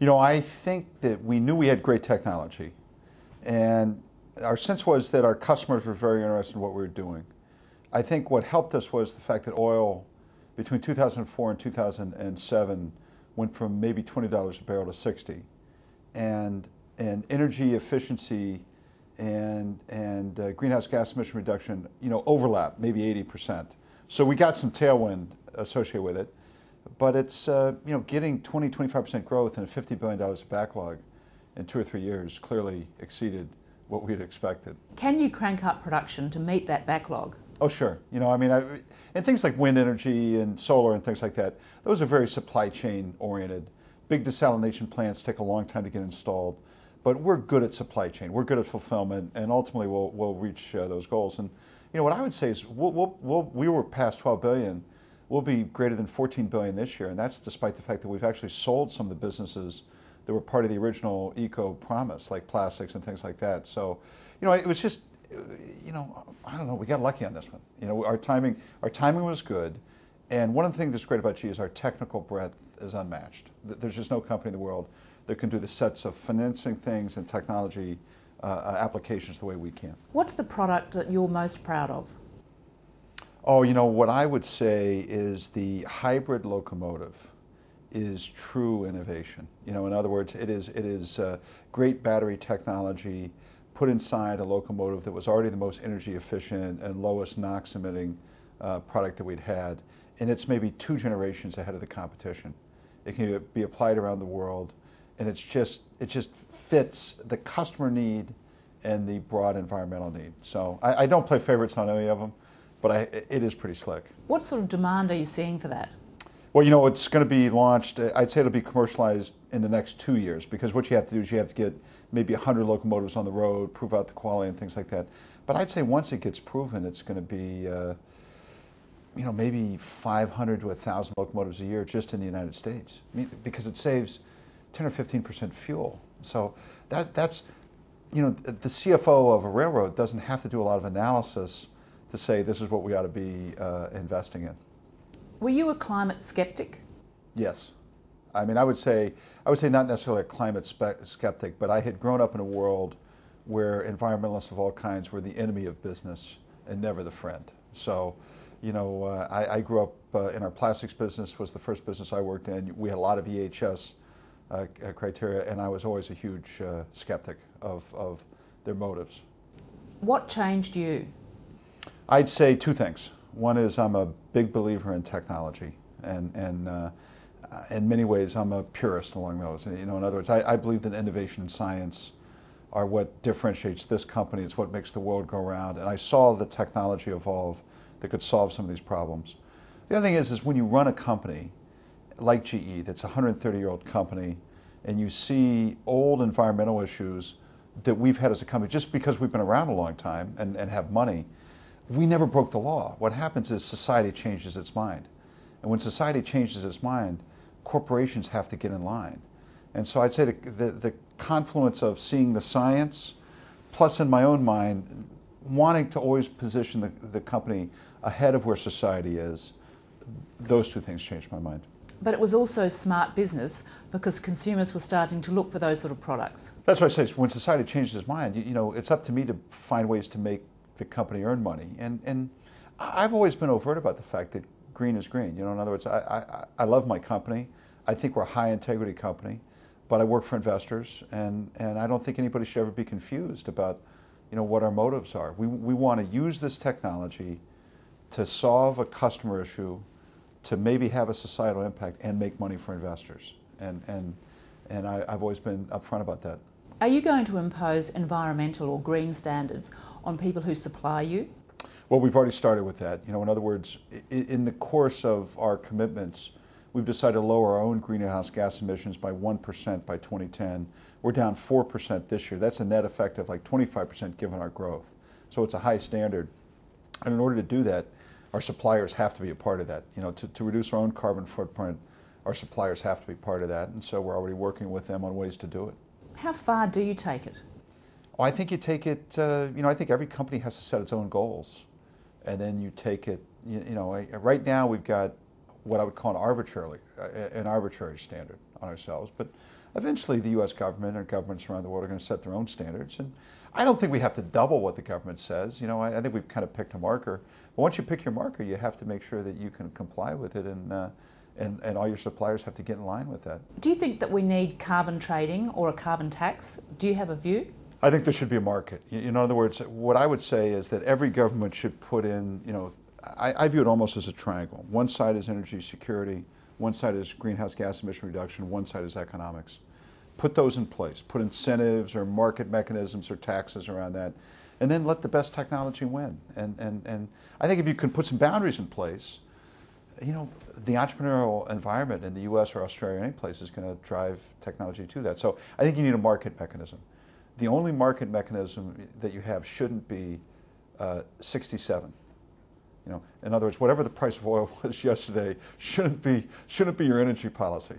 I think that we knew we had great technology, and our sense was that our customers were very interested in what we were doing. I think what helped us was the fact that oil, between 2004 and 2007, went from maybe $20 a barrel to 60, and energy efficiency and greenhouse gas emission reduction, overlap, maybe 80%. So we got some tailwind associated with it. But it's, getting 20, 25% growth and $50 billion of backlog in 2 or 3 years clearly exceeded what we had expected. Can you crank up production to meet that backlog? Oh, sure. And things like wind energy and solar and things like that, those are very supply chain oriented. Big desalination plants take a long time to get installed, but we're good at supply chain. We're good at fulfillment, and ultimately we'll reach those goals. And what I would say is we were past 12 billion. We'll be greater than 14 billion this year, and that's despite the fact that we've actually sold some of the businesses that were part of the original eco promise, like plastics and things like that. So, it was just, I don't know, we got lucky on this one. Our timing was good, and one of the things that's great about GE is our technical breadth is unmatched. There's just no company in the world that can do the sets of financing things and technology applications the way we can. What's the product that you're most proud of? Oh, what I would say is the hybrid locomotive is true innovation. In other words, it is great battery technology put inside a locomotive that was already the most energy efficient and lowest NOx emitting product that we'd had. And it's maybe 2 generations ahead of the competition. It can be applied around the world, and it just fits the customer need and the broad environmental need. So I don't play favorites on any of them, but it is pretty slick. What sort of demand are you seeing for that? Well, it's going to be launched, I'd say it'll be commercialized in the next 2 years, because what you have to do is you have to get maybe 100 locomotives on the road, prove out the quality and things like that. But I'd say once it gets proven, it's going to be, maybe 500 to 1,000 locomotives a year just in the United States, because it saves 10 or 15% fuel. So that's, the CFO of a railroad doesn't have to do a lot of analysis to say this is what we ought to be investing in. Were you a climate skeptic? Yes. I would say not necessarily a climate skeptic, but I had grown up in a world where environmentalists of all kinds were the enemy of business and never the friend. So, I grew up in our plastics business, was the first business I worked in. We had a lot of EHS criteria, and I was always a huge skeptic of their motives. What changed you? I'd say 2 things. One is I'm a big believer in technology, and in many ways I'm a purist along those. In other words, I believe that innovation and science are what differentiates this company. It's what makes the world go round. And I saw the technology evolve that could solve some of these problems. The other thing is when you run a company like GE, that's a 130-year-old company, and you see old environmental issues that we've had as a company, just because we've been around a long time and have money, we never broke the law. What happens is society changes its mind. And when society changes its mind, corporations have to get in line. And so I'd say the confluence of seeing the science, plus in my own mind, wanting to always position the company ahead of where society is, those 2 things changed my mind. But it was also smart business because consumers were starting to look for those sort of products. That's what I say. When society changes its mind, it's up to me to find ways to make the company earn money. And I've always been overt about the fact that green is green. In other words, I love my company. I think we're a high integrity company, but I work for investors, and I don't think anybody should ever be confused about what our motives are. We want to use this technology to solve a customer issue, to maybe have a societal impact and make money for investors. And I've always been upfront about that. Are you going to impose environmental or green standards on people who supply you? Well, we've already started with that. In other words, in the course of our commitments, we've decided to lower our own greenhouse gas emissions by 1% by 2010. We're down 4% this year. That's a net effect of like 25% given our growth. So it's a high standard. And in order to do that, our suppliers have to be a part of that. To reduce our own carbon footprint, our suppliers have to be part of that. And so we're already working with them on ways to do it. How far do you take it? Well, I think you take it, I think every company has to set its own goals. And then you take it, right now we've got what I would call an arbitrary standard. on ourselves, but eventually the U.S. government and governments around the world are going to set their own standards. And I don't think we have to double what the government says. You know, I think we've kind of picked a marker. But once you pick your marker, you have to make sure that you can comply with it, and all your suppliers have to get in line with that. Do you think that we need carbon trading or a carbon tax? Do you have a view? I think there should be a market. In other words, what I would say is that every government should put in, you know, I view it almost as a triangle. One side is energy security, one side is greenhouse gas emission reduction, one side is economics. Put those in place. Put incentives or market mechanisms or taxes around that, and then let the best technology win. And I think if you can put some boundaries in place, you know, the entrepreneurial environment in the U.S. or Australia or any place is going to drive technology to that. So I think you need a market mechanism. The only market mechanism that you have shouldn't be 67. You know, in other words, whatever the price of oil was yesterday shouldn't be your energy policy,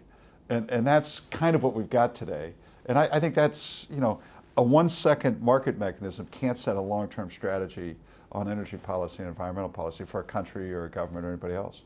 and that's kind of what we've got today. And I think that's, you know, a 1-second market mechanism can't set a long-term strategy on energy policy and environmental policy for a country or a government or anybody else.